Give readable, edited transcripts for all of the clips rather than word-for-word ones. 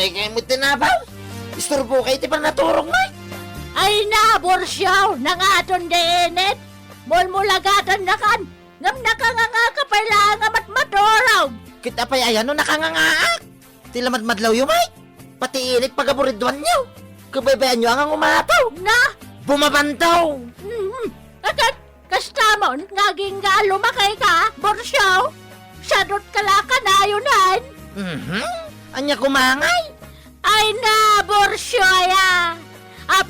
Nay kayo mo tinabaw. Isturbo kayo ti pa naturong nay. Ay na, Borsyaw, nangaton deenet. Mulmulagatan na kan. Ngam nakanganga ka pala nga matmatoraw. Kita pa ayan no nakangangaak. Tilamad madlaw yung may. Pati init pagaburidwan nyo. Kabaybayan nyo ang umataw. Na, Bumabantaw. akat, kastamon, ngaging nga lumakay ka, Borsyaw. Sadot kalaka na yunan. Anya kumangay. Ay na, Borsyaw,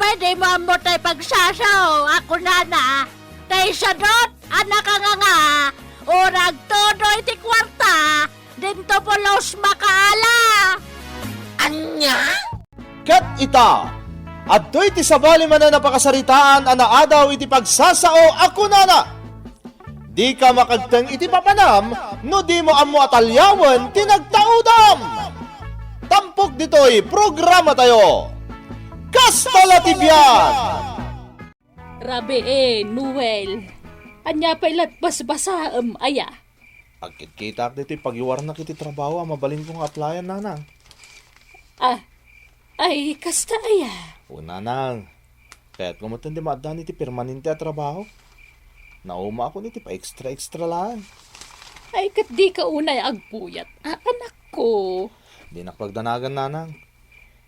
pwede mo mo tayo pagsasaw. Ako na. Tay sadot, anak ka nga. Urag todo iti kwarta. Dito po los makaala. Anya? Kat ita, adto iti sabali man na napakasaritaan adaw iti pagsasao ako nana. Di ka makagteng iti papanam, no di mo amo atalyawan tinagtaudam. Tampok dito'y programa tayo. Kastala Tibyan! Rabi Noel. Anya pa ilat basbasa aya. Agkit kita dito'y pagiwar na kiti trabaho ang mabaling kong applyan nanang. Ay, kasta aya. Una nang, kaya't kumatan di maadan iti permanente at trabaho. Nauma ako niti pa extra lang. Ay, kat di ka unay agpuyat. Anak ko. Di nakpagdanagan nanang.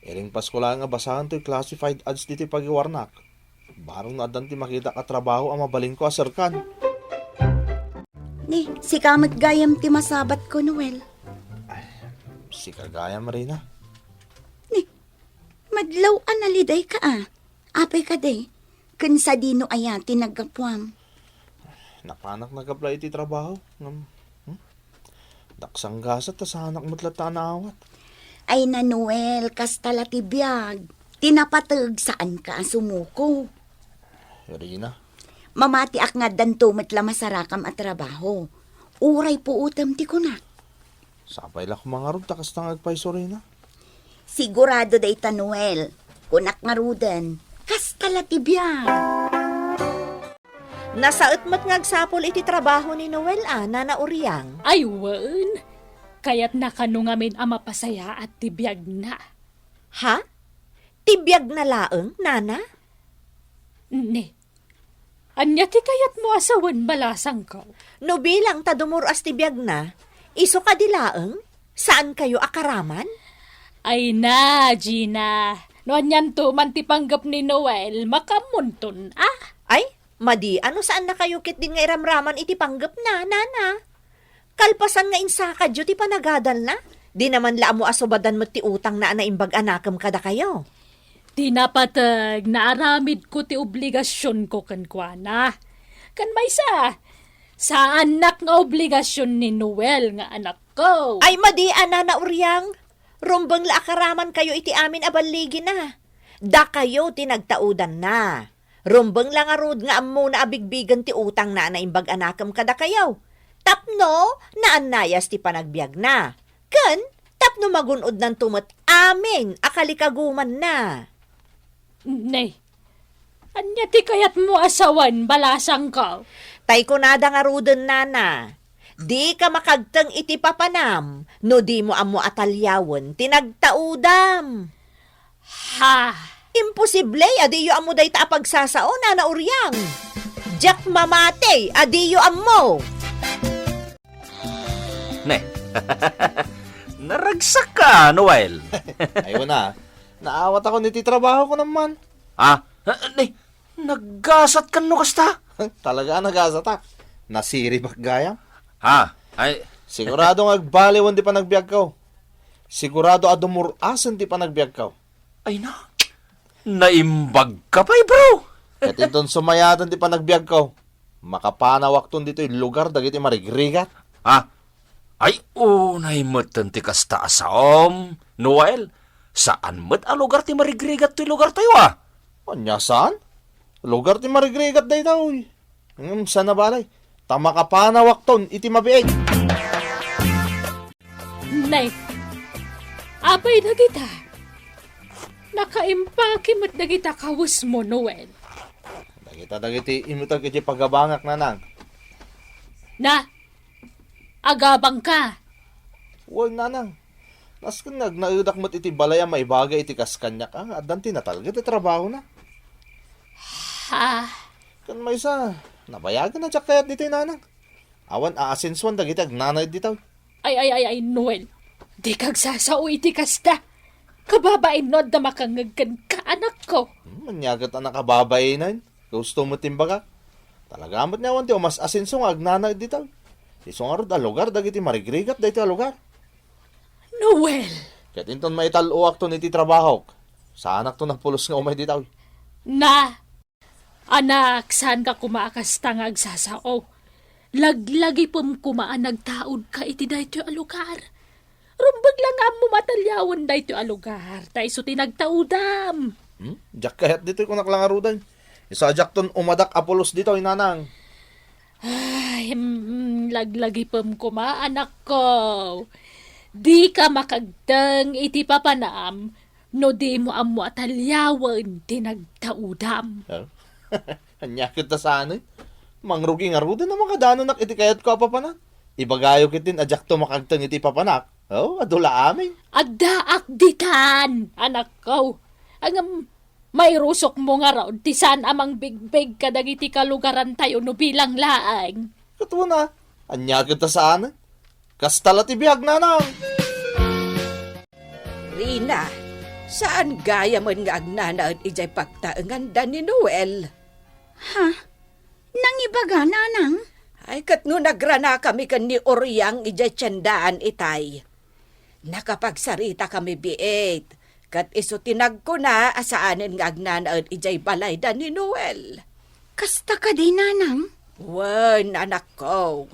Ering Pasko lang nga basahan to'y classified ads diti pagiwarnak. Barong na adan ti makita ka trabaho ang mabaling ko asarkan. Ni, si kamat gayam ti masabat ko, Noel. Si kagaya Marina. Ni, madlaw analiday ka Apay ka day. Kansa dino aya tinagapwam. Napanak nag-apply iti trabaho. Daksang gasat ta sa anak mo't na awat. Ay na, Noel, kastala ti biyag. Tinapatag saan ka sumuko. Marina. Mamati ak nga danto matla masarakam at trabaho. Uray po utam ti kunak. Sapay lang mga rod takas na agpaiso Rina. Sigurado day ta, Noel. Kunak nga rudan. Kastala ti biyag. Nasaot mo't ngagsapol iti trabaho ni Noel Nana Uriang. Ay, wan. Kaya't nakanungamin ang mapasaya at tibiyag na. Ha? Tibiyag na laeng, Nana? Ne. Anya ti kayat mo asawan balasang ko. No bilang tadumuras tibiyag na, iso ka di laeng? Saan kayo akaraman? Ay na, Gina. No anyan to man ti panggap ni Noel, makamunton, Ay, madi, ano saan na kayo kit din nga iramraman iti panggap na, Nana? Kalpasan nga insaka dyo ti panagadal na. Di naman la mo asubadan mo ti utang na anaimbag anakam kada kayo. Tinapatag, naaramid ko ti obligasyon ko kankwana. Kan may sa anak nga obligasyon ni Noel nga anak ko. Ay, madi, Nana Uriang. Rumbang la akaraman kayo iti amin abaligi na. Da kayo tinagtaudan na. Rumbang lang arud nga ammo na abigbigan ti utang na anaimbag anakam kada kayo. Tapno, naanayas ti panagbiag na. Ken, tapno magunod ng tumat amin, akalikaguman na. Nay, anya ti kayat mo asawan balasang ko. Tay ko nada nga ruden, Nana. Di ka makagtang iti papanam, no di mo amo atalyawon, tinagtaudam. Ha? Imposible, adiyo amo day ta pagsasao, Nana Uryang. Jack mamate, adiyo amo. Ne, naragsak ka, Noel. Ayaw na. Naawat ako niti trabaho ko naman. Ne, naggasat ka no kasta? Talaga nag-asatak. Nasiri gayam. Ay, Sigurado agbaliwan di pa nagbiag ka. Sigurado adumurasan di pa nagbiag ka. ay na, naimbag ka pa, bro. Katinton sumayadan di pa nagbiag ka. Makapanawak ton dito yung lugar dagiti marigrigat. Ay, unay mo't ti kasta asaom, Noel. Saan mo't a lugar ti marigrigat ti lugar tayo, Anya saan? Lugar ti marigrigat day daw. Saan na balay? Tama ka panawak ton iti mabieg. Nay, apay na kita. Nakaimpaki mo't na kita kawus mo, Noel. Dagiti imutag iti pagabangak na nang. Na, agabang ka. Huwag nanang. Nas kan nagnaudak mo't iti balaya maibagay iti kaskanyak. Adan tinatalga iti trabaho na. Ha? Kan may isa, nabayagan na tsak kayat dito nanang. Awan aasinsuan dagiti agnanay dito. Ay, Noel. Di kag sasao iti kasta. Kababain no da makangagkan ka, anak ko. Manyagat na nakababay na yun. Gusto mo timbaga. Talaga amat niya wanti o mas asinso nga agnanay dito. Isong arod a lugar dagiti marigrigat dito a lugar. Noel! Kat inton maitaluak to niti trabaho. Sa anak to pulos nga umay dito. Na! Anak, saan ka kumakasta nga agsasao? Laglagi pum kumaan nagtaod ka iti dayto a lugar. Rumbag lang nga mo matalyawan dayto a lugar. Tay so tinagtaudam. Jak kayat dito ko naklangarudan. Isa jak ton umadak apulos dito inanang. Ay, laglagi pum kuma, anak ko. Di ka makagdang iti papanam, no di mo amo atalyawan tinagtaudam. Anyakit ta sana. Mangrugi nga rudan na makadano nak iti kayat ko papanak. Ibagayo kitin ajak to makagtang iti papanak. Adula amin. Agdaak ditan, anak ko. Ang may rusok mo nga raw, ti saan amang bigbig kadagiti kalugaran tayo no bilang laang. Katuwa na. Anyakit ta sana. Kastala ti biyag nanang. Rina, saan gaya man nga agnanaad ijay pagtaengan da ni Noel? Ha? Nangibaga, nanang? Ay kat no nagrana kami kan ni Oryang ijay tiyandaan itay. Nakapagsarita kami biit. Kat iso tinag ko na asaanin nga agnanaad ijay balay da ni Noel. Kasta ka di, nanang? Wan, anak ko.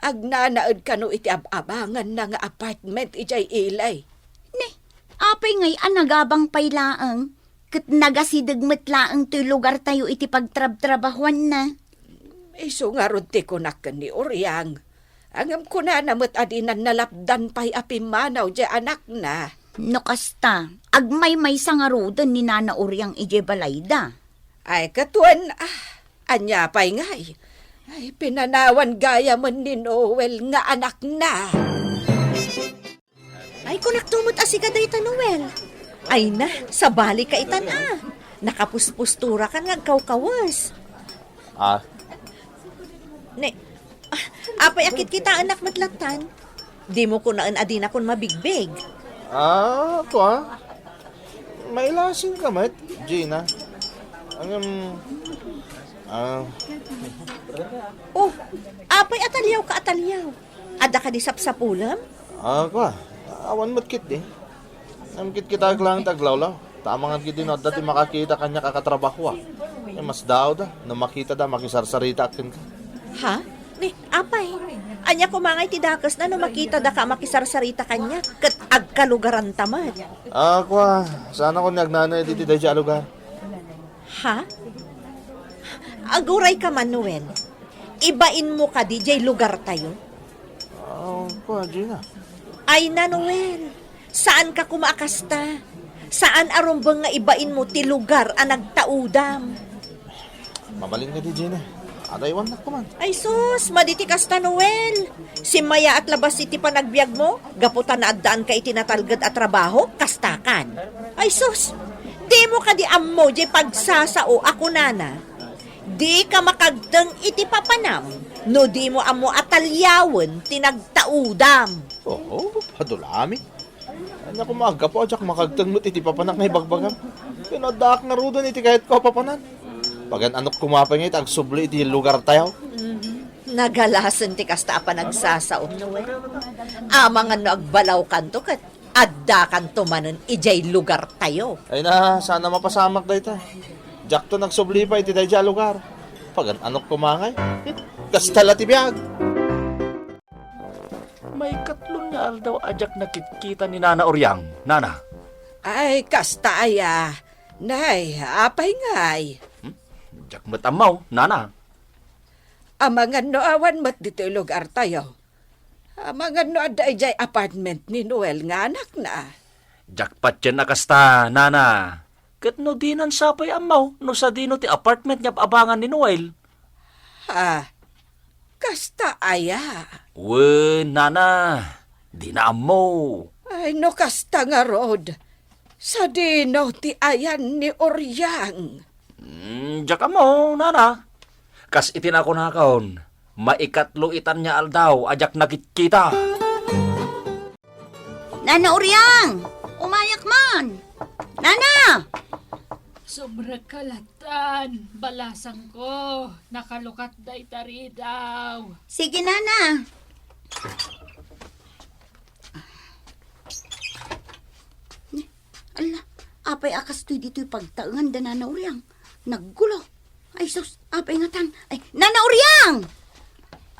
Agnanaad ka no iti abangan na nga apartment ijay ilay. Ne, apay ngay anagabang paylaang. Kat nagasidagmat laang ti lugar tayo iti pagtrab-trabahuan na. Iso nga ron ti kunak ni Oryang. Angam ko na namot adinan nalapdan pa'y apimanaw di anak na. No kasta, agmay-may sangarudan ni Nana Oryang ije balayda. Ay katuan, anya pa'y ngay. Ay pinanawan gaya man ni Noel nga anak na. Ay, kunaktumot asika dayta, Noel. Ay na, sa balik ka itan Nakapuspustura ka nga kaw-kawas. Apay akit kita anak matlatan. Di mo ko naan adina kon mabigbig. Ako may lasin ka mat, Gina. Oh, apay atalyaw ka atalyaw. Ada ka di sapsapulam? Ako awan mo't kit Namkit kita lang taglawlaw. Tama nga kit din dati makakita kanya kakatrabaho mas daw da, na makita da, makisarsarita akin ka. Ha? Apay. Anya ko mangay ti dakas na no makita da ka makisarsarita kanya. Kat agkalugaran tamad. Ako sana ko nagnanay diti da dyan lugar. Ha? Aguray ka man, Noel. Ibain mo ka di jay lugar tayo. Ako, Gina. Ay na, Noel. Saan ka kumaakasta? Saan arumbang nga ibain mo ti lugar ang nagtaudam? Mamaling ka di, Gina. Adaywan na ko man. Ay sus, maditi kasta, Noel. Si Maya at labas iti panagbiag mo, gaputan na addaan ka itinatalgad at trabaho, kastakan. Ay sus, di mo ka di ammo di pagsasao ako nana. Di ka makagdang iti papanam, no di mo ammo atalyawan tinagtaudam. Padulami. Anya ko maaga po, ajak makagtang mo't iti papanak na ibagbagan. Pinadak nga rudan iti kahit ko papanan. Pagan anok kumapay nga agsubli iti lugar tayo. Nagalasan ti kasta pa nagsasaot, Noel. Amangan no agbalaw kanto kat adda kanto manen ijay lugar tayo. Ay na, sana mapasamak da ita. Jak to nagsubli pa iti dayja lugar. Pagan anok kumangay. Kastala ti biyag. May katlong nga daw ajak nakikita ni Nana Oryang. Nana? Ay kasta aya. Nay, apay ngay. Jak matamaw, Nana. Amangan no awan mat dito lugar tayo. Amangan no ada ijay apartment ni Noel nga anak na. Jackpot yan nakasta, Nana. Kat no dinan sapay amaw, no sa dino ti apartment niya abangan ni Noel. Ha? Kasta aya. Nana, di na amaw. Ay no kasta nga rod. Sa dino ti ayan ni Oryang. Diya ka mo, nana. Kas itin ako nakahon, maikatlo itan niya aldaw, ajak nakikita. Nana Uryang! Umayak man! Nana! Sobra kalatan, balasang ko, nakalukat day tari daw. Sige, Nana. Ala, apay akas to'y dito'y pagtaangan da Nana Uryang. Naggulo. Ay, sus, apay nga tan. Ay, Nana Uryang!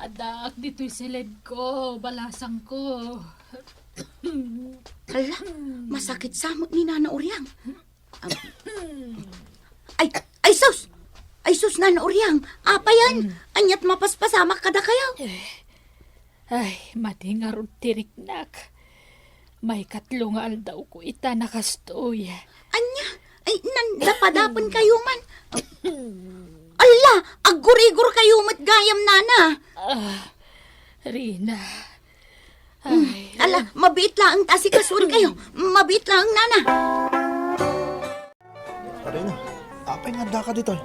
Adak, dito'y silid ko, balasang ko. Ala, masakit samot ni Nana Uryang. Ay, sus! Ay, sus, Nana Uryang. Apa yan? Anyat mapaspasamak kada kayo. Ay, matingarod tiriknak. May katlo nga aldaw ko ita nakastoy. Anya, ay, nandapadapon kayo man. Ala, agurigur kayo matgayam, Nana. Rina. Ay, Ala, mabit lang tasikasun kayo. Mabit lang, Nana. Arena, apay nga da ka dito.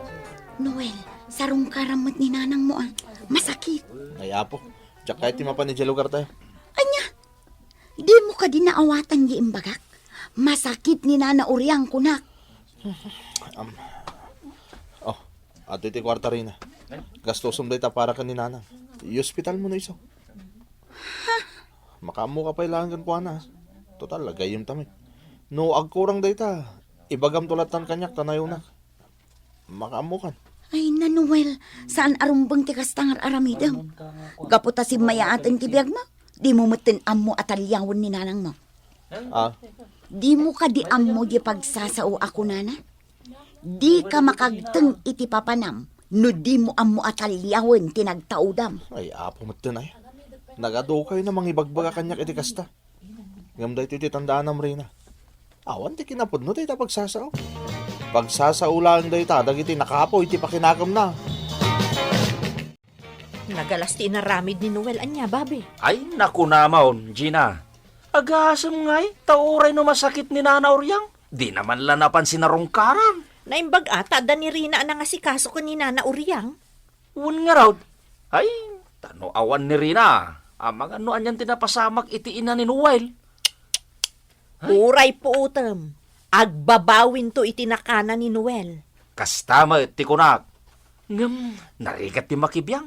Noel, sarong karamot ni nanang mo ah. Masakit. Ay, apo. Diyak kahit timapan ni lugar tayo. Anya, di mo ka din naawatan di imbagak. Masakit ni Nana Uryang kunak. Ato iti kwarta rin. Gastosum day ta para ka ni nanang. I-hospital mo na iso. Makamu ka pa ilangan ko na. Total, lagayim tamit. No, agkurang day ta. Ibagam tulatan kanyak tanayo na. Makamu kan. Ay, na Noel, saan arumbang ti kastangar aramidam? Gaputa si mayaatan ti biyag mo? Di mo matin mo atalyawon ni nanang mo. Ah, Di mo ka di mo di pagsasao ako, Nana. Di ka makagteng iti papanam, no di mo mo atalyawon tinagtaudam. ay apo matin ay. Nagado kayo na mangibagbaga kanyak iti kasta. Ngam da ito iti tandaan nam rin na. Awan ti kinapod no tayo pagsasao. Pagsasao lang da ita, dagiti nakapo iti pakinakam na. Nagalas ti inaramid ni Noel anya, babe. Ay, naku namon, Gina. Agasam ngay, tauray no masakit ni Nana Uryang. Di naman la napansin na rongkaran. Naimbag ata, da ni Rina ang nangasikaso ko ni Nana Uryang. Un nga raw. Ay, tano awan ni Rina. Amang ano anyan tinapasamak iti ina ni Noel. Uray po utem. Agbabawin to itinakana ni Noel. Kastama ti kunak. Ngam, narigat ti makibiyang.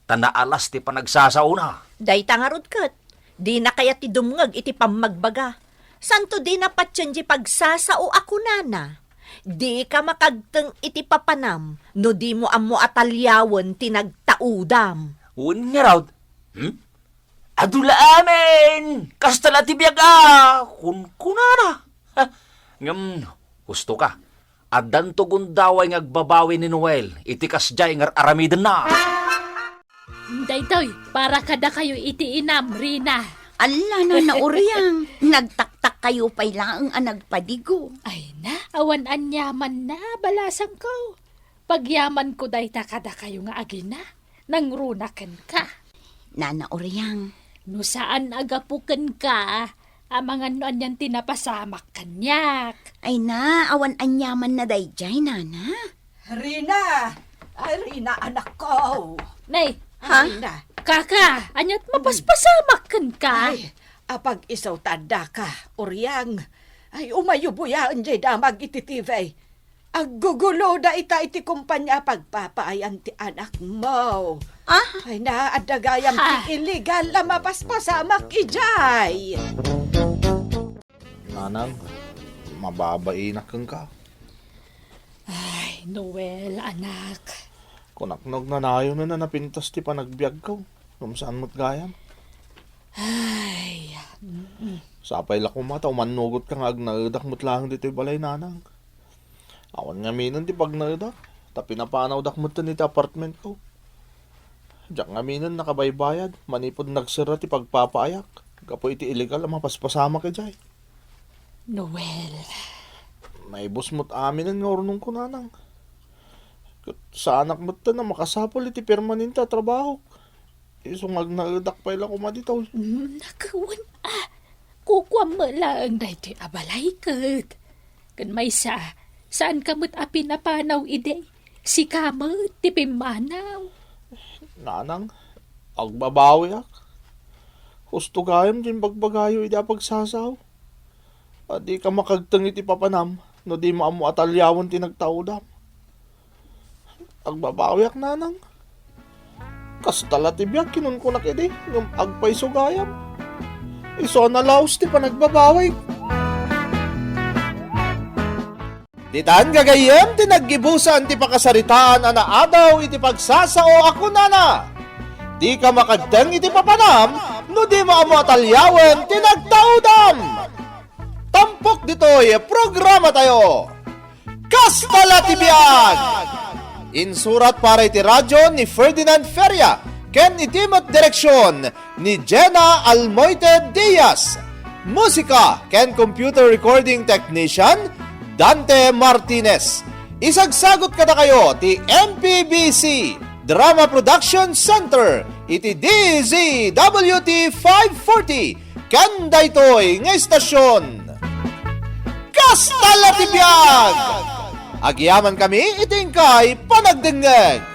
Tanaalas ti panagsasauna. Day tangarod kat. Di na kaya ti dumngag iti pamagbaga. Santo di na patsyanji pagsasao ako, Nana. Di ka makagteng iti papanam, no di mo amo atalyawon tinagtaudam. Un nga raw. Adula amin! Kastala ti biyaga! Kunkunana! Ngam, gusto ka. Adan to gundaway ng agbabawi ni Noel. Itikas jay ng aramidan na. daytoy, para kada kayo iti inam, Rina. Ala, Nana Uryang, nagtaktak kayo pa'y lang ang nagpadigo. Ay na, awan anyaman na, balasang ko. Pagyaman ko day kada kayo nga agina, nang runakan ka. Nana Uryang, No saan agapukan ka, amang ano anyan tinapasamak kanyak. ay na, awan anyaman na dayjay, Nana. Rina! Ay, Rina, anak ko! Nay, Ha? Rina! kaka, anyat mapaspasamak kan ka. Ay, apag isaw tanda ka, Uryang. Ay, umayubuyaan jay damag iti TV. Aggugulo da ita iti kumpanya pagpapaayan ti anak mo. Ah? Ay, naadagayam ti illegal na mapaspasamak ijay. Nanang, mababainak kang ka. Ay, Noel, anak. Kunaknog na nayo na napintas ti panagbiag ko. Kung saan mo't gayam. Ay, Sapay la kumata, umanugot ka nga agnaedak mo't lang dito'y balay nanang. Awan nga minan ti pag naedak. Ta pinapanaw dak mo't ti apartment ko. Diyak nga minan nakabaybayad. Manipod nagsira ti pagpapaayak. Kapo iti illegal ang mapaspasama ka jay. Noel. May bus mo't aminan nga orunong ko nanang. Sa anak mo't na makasapol iti permanente trabaho. Isong agnaedak pa ila kumaditaw. Nakawan, kuku Nagwamala ang daytoy abalay kat. Kan may saan kamot api na panaw ide? Si kamot, tipimanaw. Nanang, agbabawi ak. Husto gayam din bagbagayo ida pagsasaw. Di ka makagtang iti papanam, no di mo amo atalyawan tinagtaudam. Agbabawi ak, nanang. Kastala tibiyag kinunkunak ide, ng agpay sugayam. Iso na laos ti panagbabawi. Ditan gagayem tinaggibusan ti pakasaritaan ana adaw iti pagsasao ako nana. Di ka makagteng iti papanam no di mo amo atalyawen tinagtaudam. Tampok ditoy programa tayo. Kastala ti biag. Insurat para iti radyo ni Ferdinand Feria ken itimat direksyon ni Jenna Almoite Diaz. Musika ken computer recording technician Dante Martinez. Isagsagot kada kayo ti MPBC Drama Production Center iti DZWT 540 kanda ito'y nga estasyon. Kastala ti biag! Agyaman kami itingkay panagdengeg.